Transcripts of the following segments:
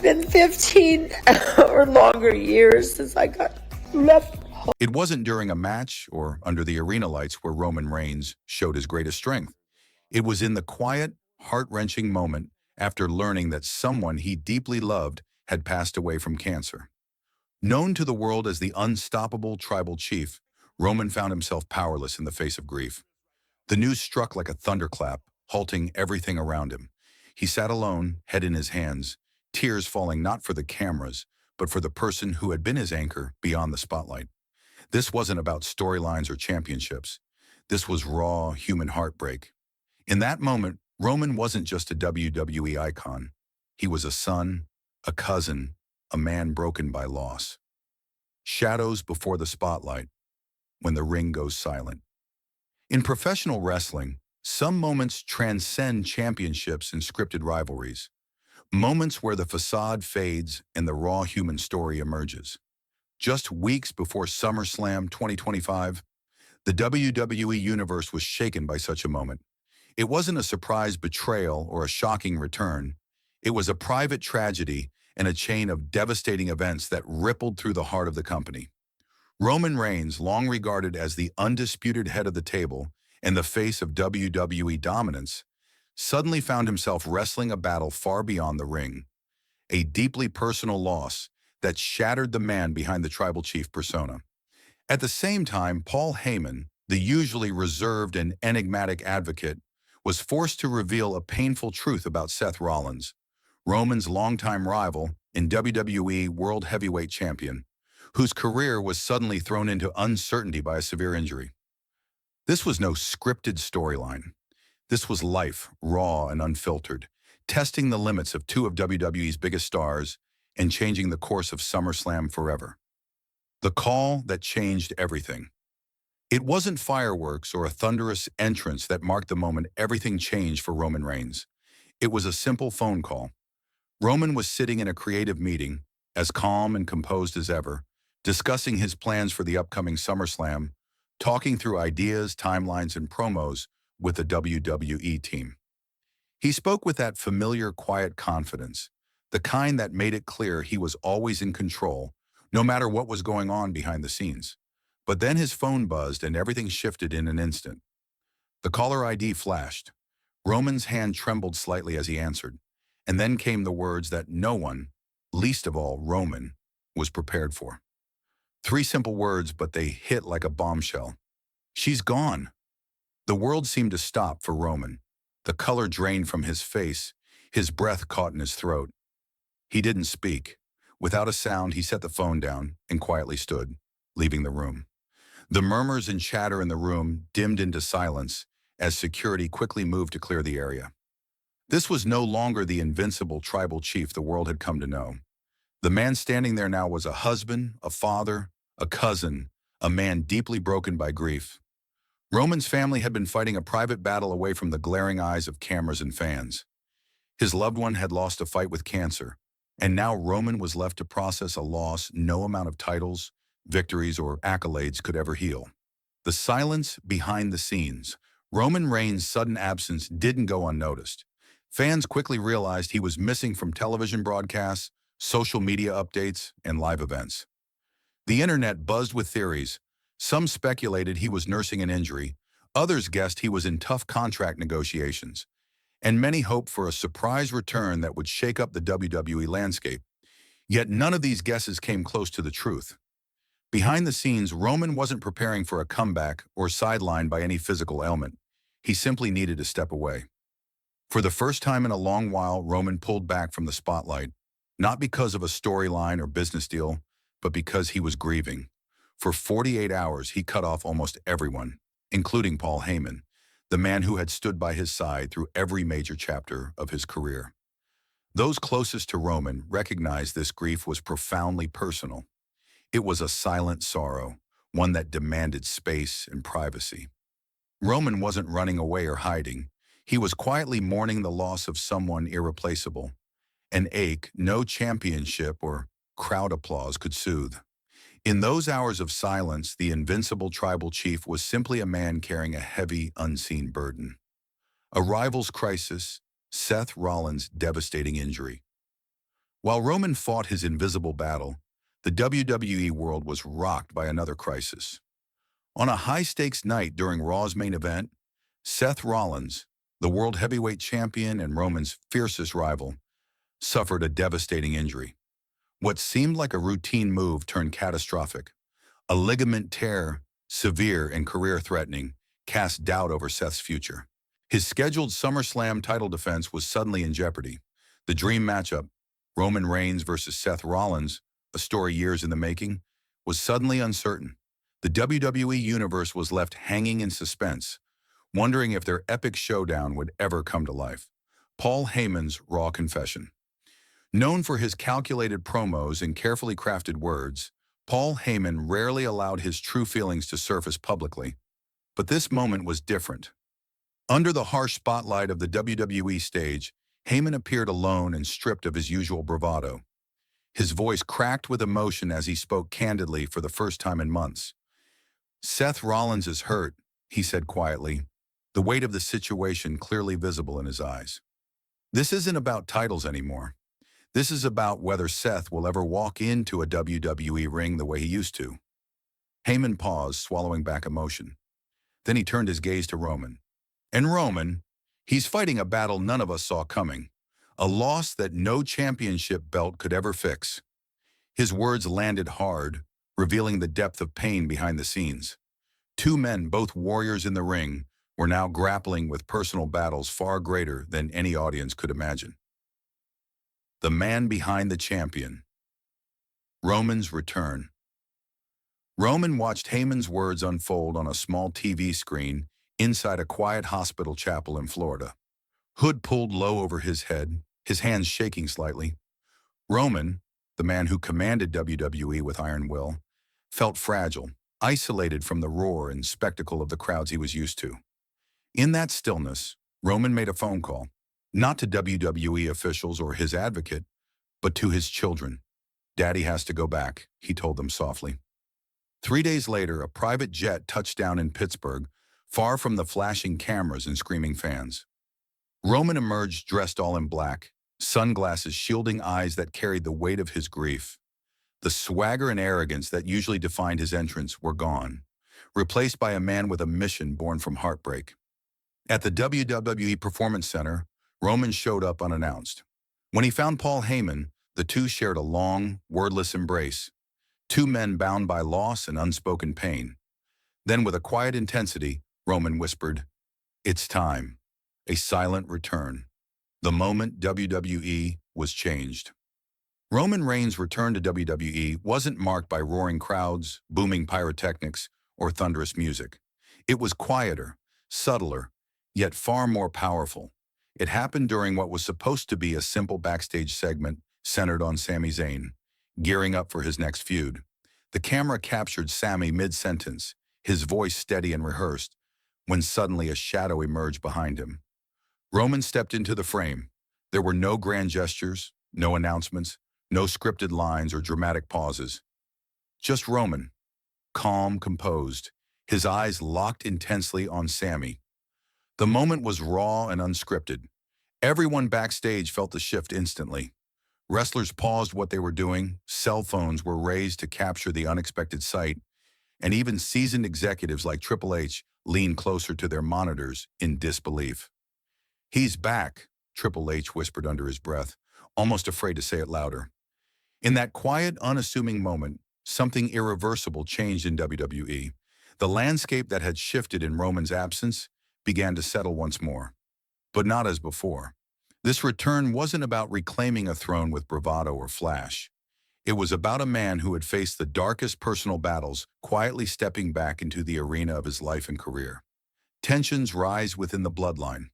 been 15 or longer years since I got left. It wasn't during a match or under the arena lights where Roman Reigns showed his greatest strength. It was in the quiet, heart-wrenching moment after learning that someone he deeply loved had passed away from cancer. Known to the world as the unstoppable tribal chief, Roman found himself powerless in the face of grief. The news struck like a thunderclap, halting everything around him. He sat alone, head in his hands, tears falling not for the cameras, but for the person who had been his anchor beyond the spotlight. This wasn't about storylines or championships. This was raw, human heartbreak. In that moment, Roman wasn't just a WWE icon. He was a son, a cousin, a man broken by loss. Shadows before the spotlight, when the ring goes silent. In professional wrestling, some moments transcend championships and scripted rivalries. Moments where the facade fades and the raw human story emerges. Just weeks before SummerSlam 2025, the WWE Universe was shaken by such a moment. It wasn't a surprise betrayal or a shocking return. It was a private tragedy and a chain of devastating events that rippled through the heart of the company. Roman Reigns, long regarded as the undisputed head of the table and the face of WWE dominance, suddenly found himself wrestling a battle far beyond the ring. A deeply personal loss that shattered the man behind the tribal chief persona. At the same time, Paul Heyman, the usually reserved and enigmatic advocate, was forced to reveal a painful truth about Seth Rollins, Roman's longtime rival and WWE World Heavyweight Champion, whose career was suddenly thrown into uncertainty by a severe injury. This was no scripted storyline. This was life, raw and unfiltered, testing the limits of two of WWE's biggest stars and changing the course of SummerSlam forever. The call that changed everything. It wasn't fireworks or a thunderous entrance that marked the moment everything changed for Roman Reigns. It was a simple phone call. Roman was sitting in a creative meeting, as calm and composed as ever, discussing his plans for the upcoming SummerSlam, talking through ideas, timelines, and promos with the WWE team. He spoke with that familiar, quiet confidence, the kind that made it clear he was always in control, no matter what was going on behind the scenes. But then his phone buzzed and everything shifted in an instant. The caller ID flashed. Roman's hand trembled slightly as he answered, and then came the words that no one, least of all Roman, was prepared for. Three simple words, but they hit like a bombshell. She's gone. The world seemed to stop for Roman. The color drained from his face, his breath caught in his throat. He didn't speak. Without a sound, he set the phone down and quietly stood, leaving the room. The murmurs and chatter in the room dimmed into silence as security quickly moved to clear the area. This was no longer the invincible tribal chief the world had come to know. The man standing there now was a husband, a father, a cousin, a man deeply broken by grief. Roman's family had been fighting a private battle away from the glaring eyes of cameras and fans. His loved one had lost a fight with cancer, and now Roman was left to process a loss no amount of titles, victories, or accolades could ever heal. The silence behind the scenes. Roman Reigns' sudden absence didn't go unnoticed. Fans quickly realized he was missing from television broadcasts, social media updates, and live events. The internet buzzed with theories. Some speculated he was nursing an injury, others guessed he was in tough contract negotiations, and many hoped for a surprise return that would shake up the WWE landscape. Yet none of these guesses came close to the truth. Behind the scenes, Roman wasn't preparing for a comeback or sidelined by any physical ailment. He simply needed to step away. For the first time in a long while, Roman pulled back from the spotlight, not because of a storyline or business deal, but because he was grieving. For 48 hours, he cut off almost everyone, including Paul Heyman, the man who had stood by his side through every major chapter of his career. Those closest to Roman recognized this grief was profoundly personal. It was a silent sorrow, one that demanded space and privacy. Roman wasn't running away or hiding. He was quietly mourning the loss of someone irreplaceable, an ache no championship or crowd applause could soothe. In those hours of silence, the invincible tribal chief was simply a man carrying a heavy, unseen burden. A rival's crisis, Seth Rollins' devastating injury. While Roman fought his invisible battle, the WWE world was rocked by another crisis. On a high-stakes night during Raw's main event, Seth Rollins, the world heavyweight champion and Roman's fiercest rival, suffered a devastating injury. What seemed like a routine move turned catastrophic. A ligament tear, severe and career-threatening, cast doubt over Seth's future. His scheduled SummerSlam title defense was suddenly in jeopardy. The dream matchup, Roman Reigns versus Seth Rollins, a story years in the making, was suddenly uncertain. The WWE Universe was left hanging in suspense, wondering if their epic showdown would ever come to life. Paul Heyman's Raw Confession. Known for his calculated promos and carefully crafted words, Paul Heyman rarely allowed his true feelings to surface publicly. But this moment was different. Under the harsh spotlight of the WWE stage, Heyman appeared alone and stripped of his usual bravado. His voice cracked with emotion as he spoke candidly for the first time in months. "Seth Rollins is hurt," he said quietly, the weight of the situation clearly visible in his eyes. "This isn't about titles anymore. This is about whether Seth will ever walk into a WWE ring the way he used to." Heyman paused, swallowing back emotion. Then he turned his gaze to Roman. "And Roman, he's fighting a battle none of us saw coming, a loss that no championship belt could ever fix." His words landed hard, revealing the depth of pain behind the scenes. Two men, both warriors in the ring, were now grappling with personal battles far greater than any audience could imagine. The man behind the champion. Roman's return. Roman watched Heyman's words unfold on a small TV screen inside a quiet hospital chapel in Florida. Hood pulled low over his head, his hands shaking slightly. Roman, the man who commanded WWE with iron will, felt fragile, isolated from the roar and spectacle of the crowds he was used to. In that stillness, Roman made a phone call, not to WWE officials or his advocate, but to his children. "Daddy has to go back," he told them softly. 3 days later, a private jet touched down in Pittsburgh, far from the flashing cameras and screaming fans. Roman emerged dressed all in black, sunglasses shielding eyes that carried the weight of his grief. The swagger and arrogance that usually defined his entrance were gone, replaced by a man with a mission born from heartbreak. At the WWE Performance Center, Roman showed up unannounced. When he found Paul Heyman, the two shared a long, wordless embrace. Two men bound by loss and unspoken pain. Then, with a quiet intensity, Roman whispered, "It's time." A silent return. The moment WWE was changed. Roman Reigns' return to WWE wasn't marked by roaring crowds, booming pyrotechnics, or thunderous music. It was quieter, subtler, yet far more powerful. It happened during what was supposed to be a simple backstage segment centered on Sami Zayn, gearing up for his next feud. The camera captured Sami mid-sentence, his voice steady and rehearsed, when suddenly a shadow emerged behind him. Roman stepped into the frame. There were no grand gestures, no announcements, no scripted lines or dramatic pauses. Just Roman, calm, composed, his eyes locked intensely on Sami. The moment was raw and unscripted. Everyone backstage felt the shift instantly. Wrestlers paused what they were doing, cell phones were raised to capture the unexpected sight, and even seasoned executives like Triple H leaned closer to their monitors in disbelief. "He's back," Triple H whispered under his breath, almost afraid to say it louder. In that quiet, unassuming moment, something irreversible changed in WWE. The landscape that had shifted in Roman's absence began to settle once more. But not as before. This return wasn't about reclaiming a throne with bravado or flash. It was about a man who had faced the darkest personal battles, quietly stepping back into the arena of his life and career. Tensions rise within the bloodline.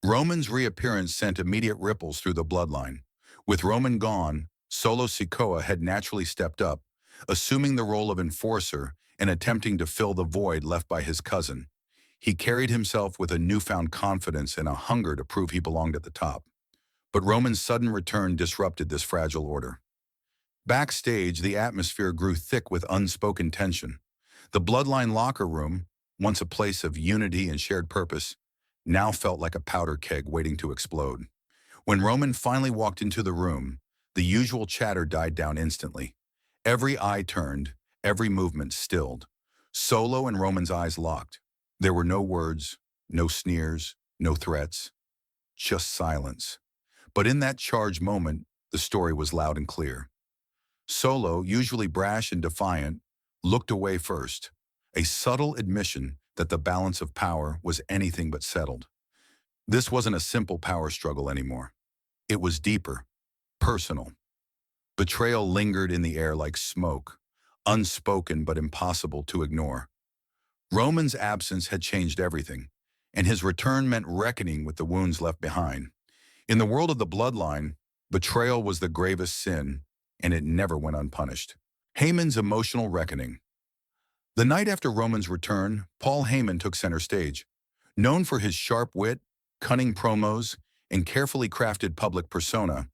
Roman's reappearance sent immediate ripples through the bloodline. With Roman gone, Solo Sikoa had naturally stepped up, assuming the role of enforcer and attempting to fill the void left by his cousin. He carried himself with a newfound confidence and a hunger to prove he belonged at the top. But Roman's sudden return disrupted this fragile order. Backstage, the atmosphere grew thick with unspoken tension. The bloodline locker room, once a place of unity and shared purpose, now felt like a powder keg waiting to explode. When Roman finally walked into the room, The usual chatter died down instantly. Every eye turned, every movement stilled. Solo and Roman's eyes locked. There were no words, no sneers, no threats, just silence. But in that charged moment, the story was loud and clear. Solo, usually brash and defiant, looked away first, a subtle admission that the balance of power was anything but settled. This wasn't a simple power struggle anymore. It was deeper, personal. Betrayal lingered in the air like smoke, unspoken but impossible to ignore. Roman's absence had changed everything, and his return meant reckoning with the wounds left behind. In the world of the bloodline, betrayal was the gravest sin, and it never went unpunished. Heyman's emotional reckoning. The night after Roman's return, Paul Heyman took center stage. Known for his sharp wit, cunning promos, and carefully crafted public persona,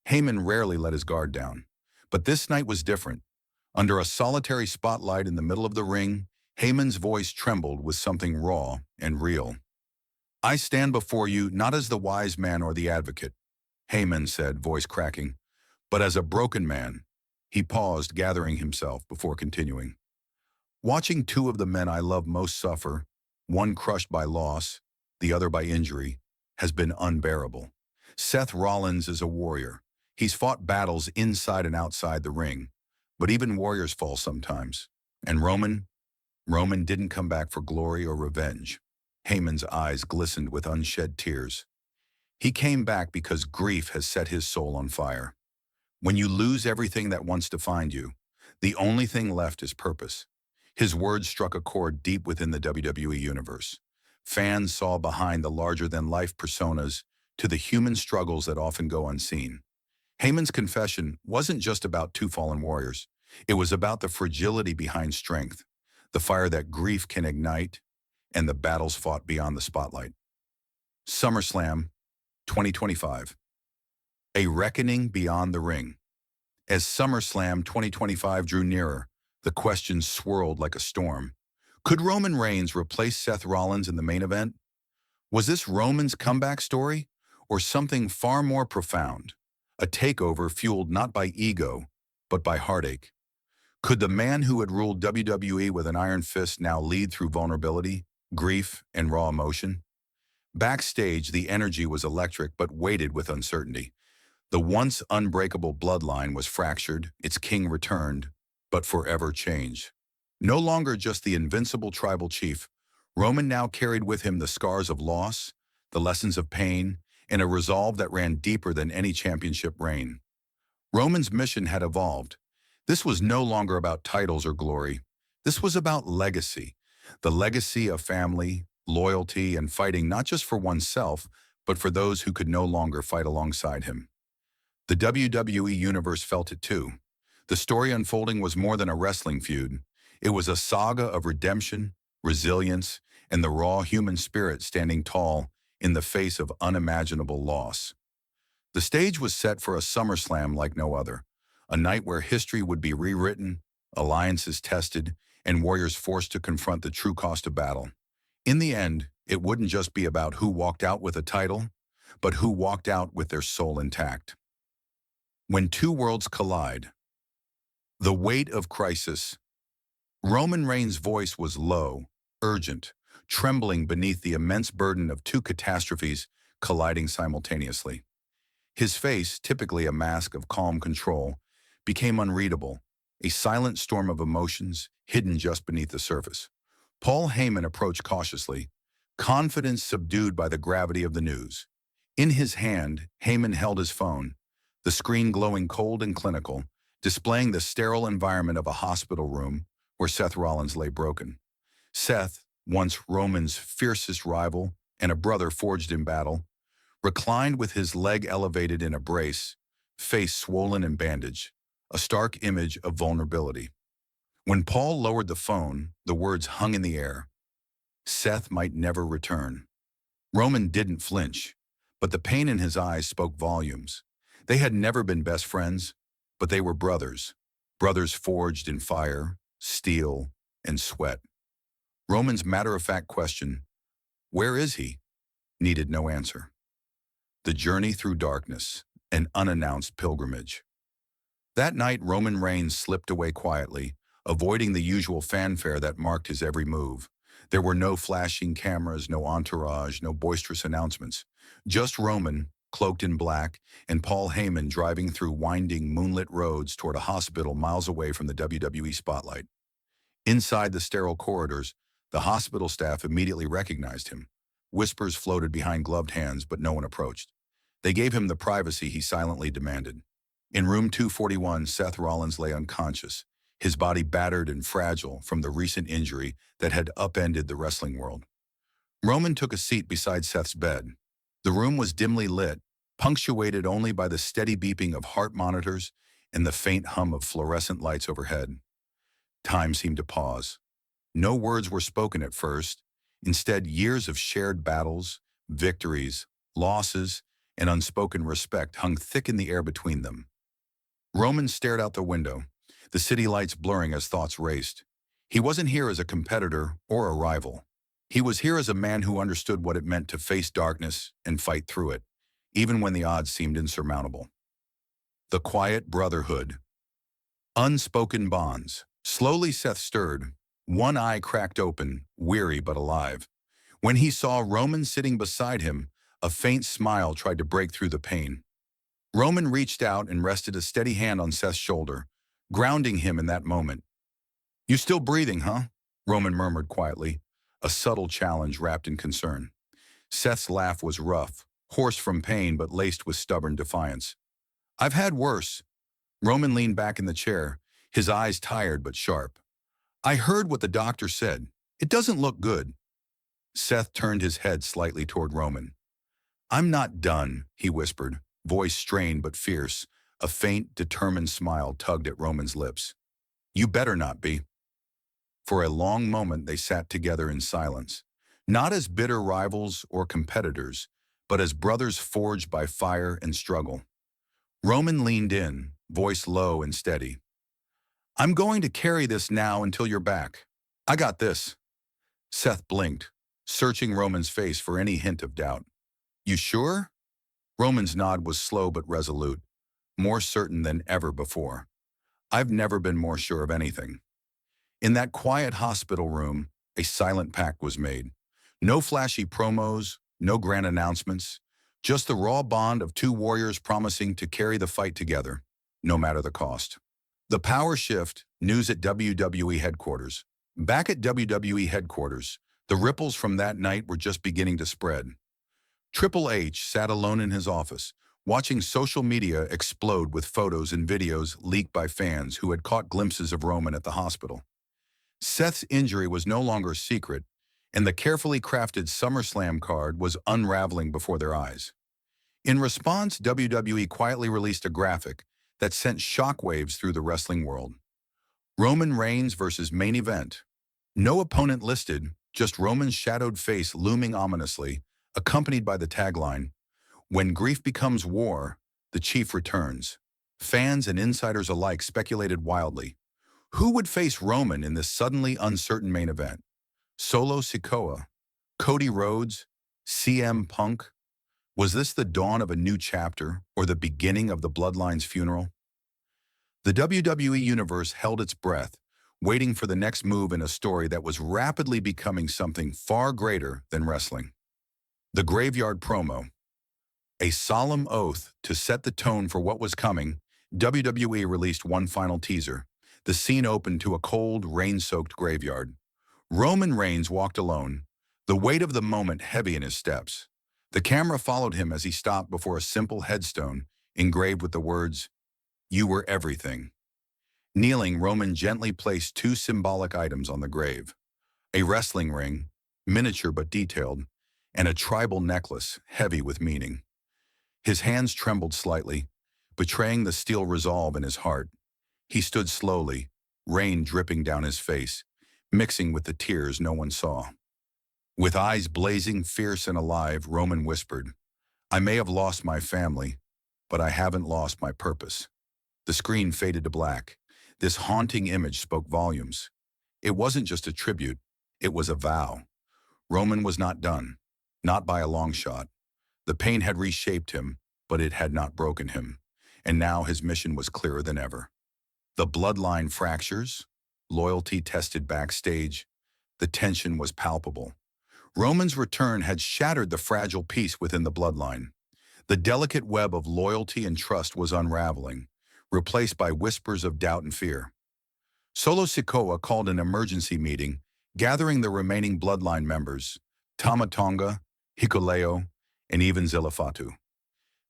Heyman rarely let his guard down. But this night was different. Under a solitary spotlight in the middle of the ring, Heyman's voice trembled with something raw and real. "I stand before you not as the wise man or the advocate," Heyman said, voice cracking, "but as a broken man." He paused, gathering himself before continuing. "Watching two of the men I love most suffer, one crushed by loss, the other by injury, has been unbearable. Seth Rollins is a warrior. He's fought battles inside and outside the ring, but even warriors fall sometimes. And Roman didn't come back for glory or revenge." Heyman's eyes glistened with unshed tears. "He came back because grief has set his soul on fire. When you lose everything that once defined you, the only thing left is purpose." His words struck a chord deep within the WWE universe. Fans saw behind the larger-than-life personas to the human struggles that often go unseen. Heyman's confession wasn't just about two fallen warriors. It was about the fragility behind strength, the fire that grief can ignite, and the battles fought beyond the spotlight. SummerSlam 2025. A reckoning beyond the ring. As SummerSlam 2025 drew nearer, the questions swirled like a storm. Could Roman Reigns replace Seth Rollins in the main event? Was this Roman's comeback story, or something far more profound? A takeover fueled not by ego, but by heartache. Could the man who had ruled WWE with an iron fist now lead through vulnerability, grief, and raw emotion? Backstage, the energy was electric but weighted with uncertainty. The once unbreakable bloodline was fractured, its king returned, but forever changed. No longer just the invincible tribal chief, Roman now carried with him the scars of loss, the lessons of pain, and a resolve that ran deeper than any championship reign. Roman's mission had evolved. This was no longer about titles or glory. This was about legacy, the legacy of family, loyalty, and fighting not just for oneself, but for those who could no longer fight alongside him. The WWE Universe felt it too. The story unfolding was more than a wrestling feud. It was a saga of redemption, resilience, and the raw human spirit standing tall in the face of unimaginable loss. The stage was set for a SummerSlam like no other, a night where history would be rewritten, alliances tested, and warriors forced to confront the true cost of battle. In the end, it wouldn't just be about who walked out with a title, but who walked out with their soul intact. When two worlds collide. The weight of crisis. Roman Reigns' voice was low, urgent, trembling beneath the immense burden of two catastrophes colliding simultaneously. His face, typically a mask of calm control, became unreadable, a silent storm of emotions hidden just beneath the surface. Paul Heyman approached cautiously, confidence subdued by the gravity of the news. In his hand, Heyman held his phone, the screen glowing cold and clinical, displaying the sterile environment of a hospital room where Seth Rollins lay broken. Seth, once Roman's fiercest rival and a brother forged in battle, reclined with his leg elevated in a brace, face swollen and bandaged, a stark image of vulnerability. When Paul lowered the phone, the words hung in the air. Seth might never return. Roman didn't flinch, but the pain in his eyes spoke volumes. They had never been best friends, but they were brothers, brothers forged in fire, steel, and sweat. Roman's matter-of-fact question, "Where is he?" needed no answer. The journey through darkness, an unannounced pilgrimage. That night, Roman Reigns slipped away quietly, avoiding the usual fanfare that marked his every move. There were no flashing cameras, no entourage, no boisterous announcements. Just Roman, cloaked in black, and Paul Heyman driving through winding, moonlit roads toward a hospital miles away from the WWE spotlight. Inside the sterile corridors, the hospital staff immediately recognized him. Whispers floated behind gloved hands, but no one approached. They gave him the privacy he silently demanded. In room 241, Seth Rollins lay unconscious, his body battered and fragile from the recent injury that had upended the wrestling world. Roman took a seat beside Seth's bed. The room was dimly lit, punctuated only by the steady beeping of heart monitors and the faint hum of fluorescent lights overhead. Time seemed to pause. No words were spoken at first. Instead, years of shared battles, victories, losses, and unspoken respect hung thick in the air between them. Roman stared out the window, the city lights blurring as thoughts raced. He wasn't here as a competitor or a rival. He was here as a man who understood what it meant to face darkness and fight through it, even when the odds seemed insurmountable. The quiet brotherhood. Unspoken bonds. Slowly Seth stirred, one eye cracked open, weary but alive. When he saw Roman sitting beside him, a faint smile tried to break through the pain. Roman reached out and rested a steady hand on Seth's shoulder, grounding him in that moment. "You still breathing, huh?" Roman murmured quietly, a subtle challenge wrapped in concern. Seth's laugh was rough, hoarse from pain but laced with stubborn defiance. "I've had worse." Roman leaned back in the chair, his eyes tired but sharp. "I heard what the doctor said. It doesn't look good." Seth turned his head slightly toward Roman. "I'm not done," he whispered, voice strained but fierce. A faint, determined smile tugged at Roman's lips. "You better not be." For a long moment they sat together in silence, not as bitter rivals or competitors, but as brothers forged by fire and struggle. Roman leaned in, voice low and steady. "I'm going to carry this now until you're back. I got this." Seth blinked, searching Roman's face for any hint of doubt. "You sure?" Roman's nod was slow but resolute, more certain than ever before. "I've never been more sure of anything." In that quiet hospital room, a silent pact was made. No flashy promos, no grand announcements, just the raw bond of two warriors promising to carry the fight together, no matter the cost. The power shift, news at WWE headquarters. Back at WWE headquarters, the ripples from that night were just beginning to spread. Triple H sat alone in his office, watching social media explode with photos and videos leaked by fans who had caught glimpses of Roman at the hospital. Seth's injury was no longer a secret, and the carefully crafted SummerSlam card was unraveling before their eyes. In response, WWE quietly released a graphic that sent shockwaves through the wrestling world. Roman Reigns versus main event. No opponent listed, just Roman's shadowed face looming ominously, accompanied by the tagline, "When grief becomes war, the chief returns." Fans and insiders alike speculated wildly. Who would face Roman in this suddenly uncertain main event? Solo Sikoa? Cody Rhodes? CM Punk? Was this the dawn of a new chapter or the beginning of the Bloodline's funeral? The WWE Universe held its breath, waiting for the next move in a story that was rapidly becoming something far greater than wrestling. The Graveyard Promo. A solemn oath to set the tone for what was coming, WWE released one final teaser. The scene opened to a cold, rain-soaked graveyard. Roman Reigns walked alone, the weight of the moment heavy in his steps. The camera followed him as he stopped before a simple headstone engraved with the words, "You were everything." Kneeling, Roman gently placed two symbolic items on the grave. A wrestling ring, miniature but detailed, and a tribal necklace heavy with meaning. His hands trembled slightly, betraying the steel resolve in his heart. He stood slowly, rain dripping down his face, mixing with the tears no one saw. With eyes blazing fierce and alive, Roman whispered, "I may have lost my family, but I haven't lost my purpose." The screen faded to black. This haunting image spoke volumes. It wasn't just a tribute, it was a vow. Roman was not done, not by a long shot. The pain had reshaped him, but it had not broken him. and now his mission was clearer than ever. The bloodline fractures, loyalty tested backstage, the tension was palpable. Roman's return had shattered the fragile peace within the bloodline. The delicate web of loyalty and trust was unraveling, replaced by whispers of doubt and fear. Solo Sikoa called an emergency meeting, gathering the remaining bloodline members, Tama Tonga, Hikuleo, and even Zilifatu.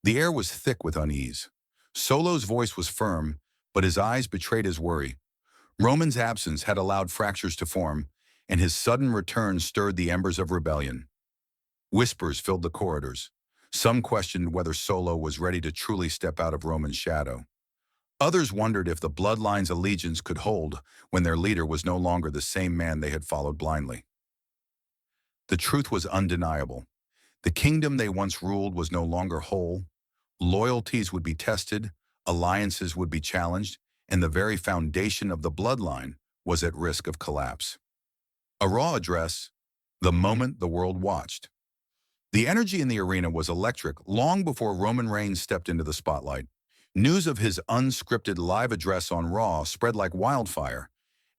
The air was thick with unease. Solo's voice was firm, but his eyes betrayed his worry. Roman's absence had allowed fractures to form, and his sudden return stirred the embers of rebellion. Whispers filled the corridors. Some questioned whether Solo was ready to truly step out of Roman's shadow. Others wondered if the bloodline's allegiance could hold when their leader was no longer the same man they had followed blindly. The truth was undeniable. The kingdom they once ruled was no longer whole. Loyalties would be tested, alliances would be challenged, and the very foundation of the bloodline was at risk of collapse. A raw address, the moment the world watched. The energy in the arena was electric long before Roman Reigns stepped into the spotlight. News of his unscripted live address on Raw spread like wildfire,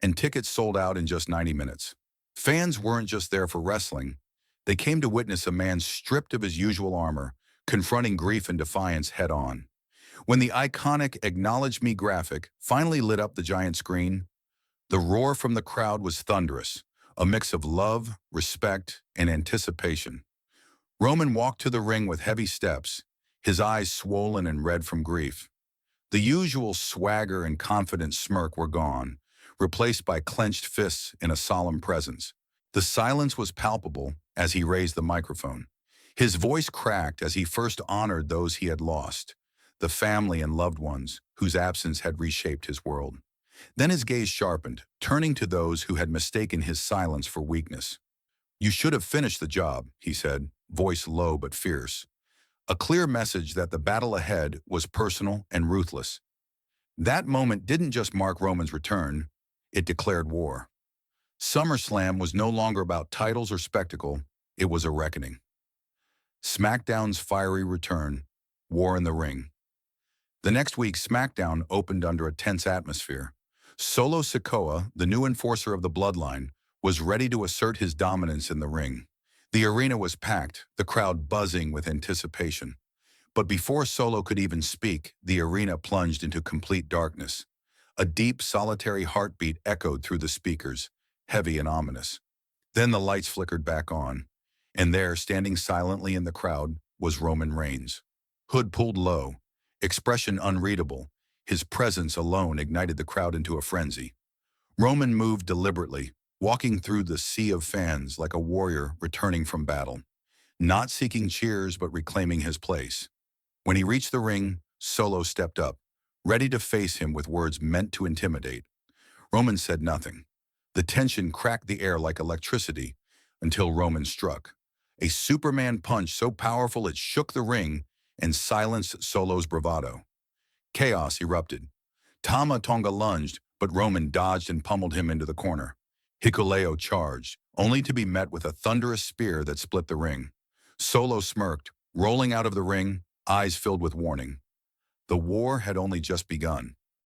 and tickets sold out in just 90 minutes. Fans weren't just there for wrestling. They came to witness a man stripped of his usual armor, confronting grief and defiance head-on. When the iconic "Acknowledge Me" graphic finally lit up the giant screen, the roar from the crowd was thunderous, a mix of love, respect, and anticipation. Roman walked to the ring with heavy steps, his eyes swollen and red from grief. The usual swagger and confident smirk were gone, replaced by clenched fists in a solemn presence. The silence was palpable as he raised the microphone. His voice cracked as he first honored those he had lost, the family and loved ones whose absence had reshaped his world. Then his gaze sharpened, turning to those who had mistaken his silence for weakness. "You should have finished the job," he said, voice low but fierce. A clear message that the battle ahead was personal and ruthless. That moment didn't just mark Roman's return, it declared war. SummerSlam was no longer about titles or spectacle, it was a reckoning. SmackDown's fiery return, War in the Ring. The next week, SmackDown opened under a tense atmosphere. Solo Sikoa, the new enforcer of the bloodline, was ready to assert his dominance in the ring. The arena was packed, the crowd buzzing with anticipation. But before Solo could even speak, the arena plunged into complete darkness. A deep, solitary heartbeat echoed through the speakers, heavy and ominous. Then the lights flickered back on, and there, standing silently in the crowd, was Roman Reigns. Hood pulled low, expression unreadable. His presence alone ignited the crowd into a frenzy. Roman moved deliberately, walking through the sea of fans like a warrior returning from battle, not seeking cheers but reclaiming his place. When he reached the ring, Solo stepped up, ready to face him with words meant to intimidate. Roman said nothing. The tension cracked the air like electricity until Roman struck. A Superman punch so powerful it shook the ring and silenced Solo's bravado. Chaos erupted. Tama Tonga lunged, but Roman dodged and pummeled him into the corner. Hikuleo charged, only to be met with a thunderous spear that split the ring. Solo smirked, rolling out of the ring, eyes filled with warning. The war had only just begun.